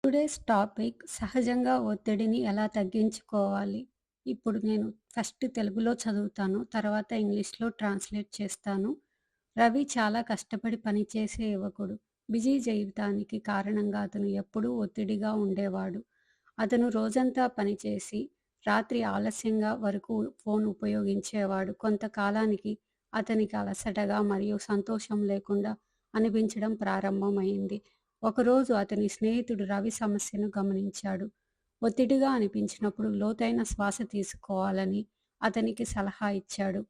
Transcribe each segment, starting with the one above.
Today's topic సహజంగా ఒత్తిడిని ఎలా తగ్గించుకోవాలి. ఇప్పుడు నేను ఫస్ట్ తెలుగులో చదువుతాను. తర్వాత ఇంగ్లీష్‌లో ట్రాన్స్‌లేట్ చేస్తాను. రవి చాలా కష్టపడి పనిచేసే యువకుడు. బిజీ జీవితానికి కారణంగా అతను ఎప్పుడూ ఒత్తిడిగా ఉండేవాడు. అతను రోజంతా పనిచేసి రాత్రి ఆలస్యంగా వరకు ఫోన్ ఉపయోగించేవాడు. కొంతకాలానికి అతనికి అలసటగా మరియు సంతోషం లేకుండా అనిపించడం ప్రారంభమైంది. ఒకరోజు అతని స్నేహితుడు రవి సమస్యను గమనించాడు. ఒత్తిడిగా అనిపించినప్పుడు లోతైన శ్వాస తీసుకోవాలని అతనికి సలహా ఇచ్చాడు.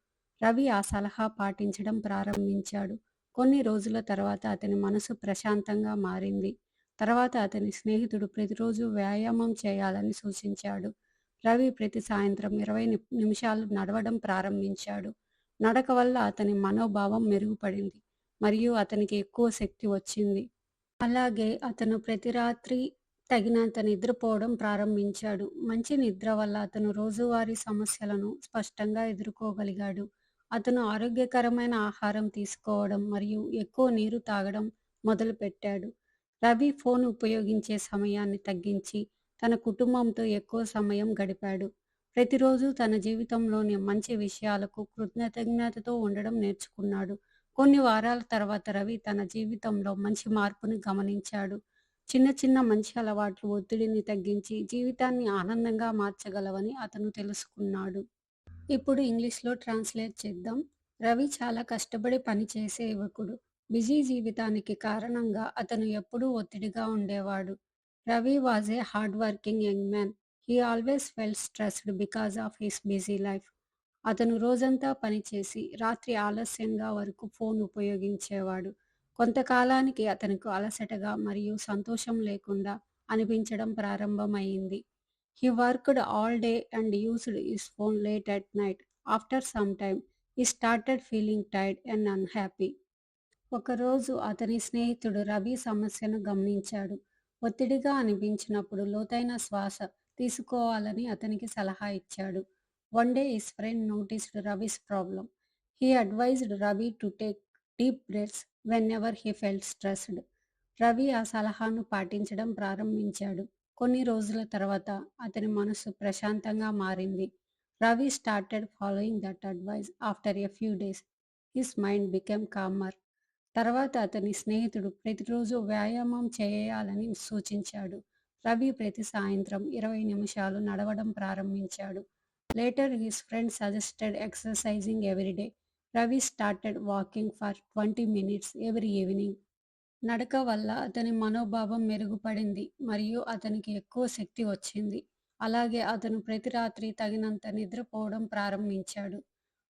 రవి ఆ సలహా పాటించడం ప్రారంభించాడు. కొన్ని రోజుల తర్వాత అతని మనసు ప్రశాంతంగా మారింది. తర్వాత అతని స్నేహితుడు ప్రతిరోజు వ్యాయామం చేయాలని సూచించాడు. రవి ప్రతి సాయంత్రం 20 నిమిషాలు నడవడం ప్రారంభించాడు. నడక వల్ల అతని మనోభావం మెరుగుపడింది మరియు అతనికి ఎక్కువ శక్తి వచ్చింది. అలాగే అతను ప్రతి రాత్రి తగినంత నిద్రపోవడం ప్రారంభించాడు. మంచి నిద్ర వల్ల అతను రోజువారీ సమస్యలను స్పష్టంగా ఎదుర్కోగలిగాడు. అతను ఆరోగ్యకరమైన ఆహారం తీసుకోవడం మరియు ఎక్కువ నీరు తాగడం మొదలుపెట్టాడు. రవి ఫోన్ ఉపయోగించే సమయాన్ని తగ్గించి తన కుటుంబంతో ఎక్కువ సమయం గడిపాడు. ప్రతిరోజు తన జీవితంలోని మంచి విషయాలకు కృతజ్ఞతతో ఉండడం నేర్చుకున్నాడు. కొన్ని వారాల తర్వాత రవి తన జీవితంలో మంచి మార్పుని గమనించాడు. చిన్న చిన్న మంచి అలవాట్లు ఒత్తిడిని తగ్గించి జీవితాన్ని ఆనందంగా మార్చగలవని అతను తెలుసుకున్నాడు. ఇప్పుడు ఇంగ్లీష్‌లో ట్రాన్స్‌లేట్ చేద్దాం. రవి చాలా కష్టపడి పనిచేసే యువకుడు. బిజీ జీవితానికి కారణంగా అతను ఎప్పుడూ ఒత్తిడిగా ఉండేవాడు. Ravi was a hard working young man. He always felt stressed because of his busy life. అతను రోజంతా పనిచేసి రాత్రి ఆలస్యంగా వరకు ఫోన్ ఉపయోగించేవాడు. కొంతకాలానికి అతనికి అలసటగా మరియు సంతోషం లేకుండా అనిపించడం ప్రారంభమైంది. He worked all day and used his phone late at night. After some time, he started feeling tired and unhappy. ఒకరోజు అతని స్నేహితుడు రవి సమస్యను గమనించాడు. ఒత్తిడిగా అనిపించినప్పుడు లోతైన శ్వాస తీసుకోవాలని అతనికి సలహా ఇచ్చాడు. One day his friend noticed Ravi's problem. He advised Ravi to take deep breaths whenever he felt stressed. Ravi ఆ సలహాను పాటించడం ప్రారంభించాడు. కొన్ని రోజుల తర్వాత అతని మనసు ప్రశాంతంగా మారింది. Ravi started following that advice. After a few days his mind became calmer. తర్వాత అతని స్నేహితుడు ప్రతిరోజు వ్యాయామం చేయాలని సూచించాడు. రవి ప్రతి సాయంత్రం 20 నిమిషాలు నడవడం ప్రారంభించాడు. Later his friend suggested exercising every day. Ravi started walking for 20 minutes every evening. నడక వల్ల అతని మనోభావం మెరుగుపడింది మరియు అతనికి ఎక్కువ శక్తి వచ్చింది. అలాగే అతను ప్రతి రాత్రి తగినంత నిద్రపోవడం ప్రారంభించాడు.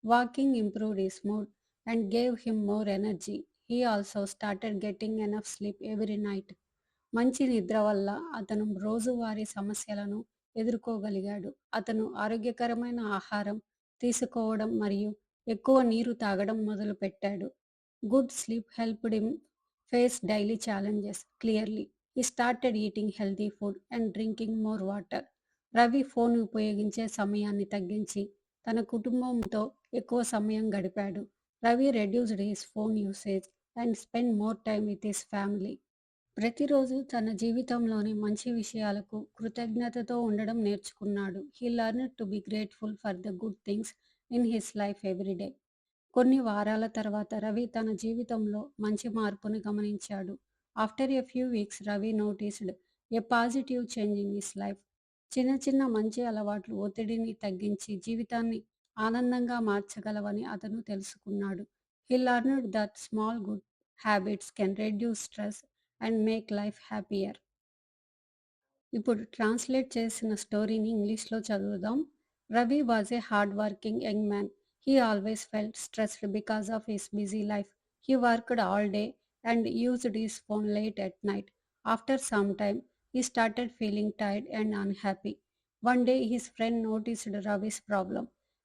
Walking improved his mood and gave him more energy. He also started getting enough sleep every night. మంచి నిద్ర వల్ల అతను రోజువారీ సమస్యలను ఎదుర్కోగలిగాడు. అతను ఆరోగ్యకరమైన ఆహారం తీసుకోవడం మరియు ఎక్కువ నీరు తాగడం మొదలుపెట్టాడు. Good sleep helped him face daily challenges clearly. He started eating healthy food and drinking more water. Ravi phone ఉపయోగించే సమయాన్ని తగ్గించి తన కుటుంబంతో ఎక్కువ సమయం గడిపాడు. Ravi reduced his phone usage and spend more time with his family. ప్రతిరోజు తన జీవితంలోని మంచి విషయాలకు కృతజ్ఞతతో ఉండడం నేర్చుకున్నాడు. He learned to be grateful for the good things in his life every day. కొన్ని వారాల తర్వాత రవి తన జీవితంలో మంచి మార్పును గమనించాడు. After a few weeks Ravi noticed A positive change in his life. చిన్న చిన్న మంచి అలవాట్లు ఒత్తిడిని తగ్గించి జీవితాన్ని ఆనందంగా మార్చగలవని అతను తెలుసుకున్నాడు. He learned that small good habits can reduce stress and make life happier. ఇప్పుడు ట్రాన్స్లేట్ చేసిన స్టోరీని ఇంగ్లీష్లో చదువుదాం. Ravi was a hard working young man. He always felt stressed because of his busy life. He worked all day and used his phone late at night. After some time he started feeling tired and unhappy. One day his friend noticed Ravi's problem.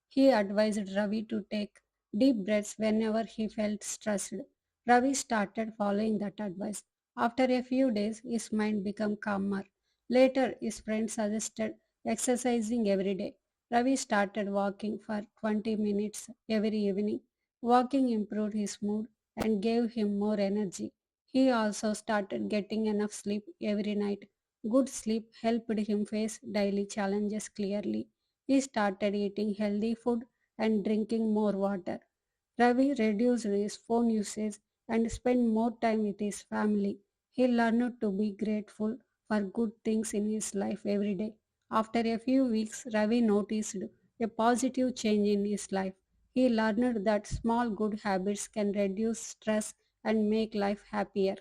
He advised Ravi to take deep breaths whenever he felt stressed. Ravi started following that advice. After a few days, his mind became calmer. Later, his friend suggested exercising every day. Ravi started walking for 20 minutes every evening. Walking improved his mood and gave him more energy. He also started getting enough sleep every night. Good sleep helped him face daily challenges clearly. He started eating healthy food and drinking more water. Ravi reduced his phone usage and spent more time with his family. He learned to be grateful for good things in his life every day. After a few weeks, Ravi noticed a positive change in his life. He learned that small good habits can reduce stress and make life happier.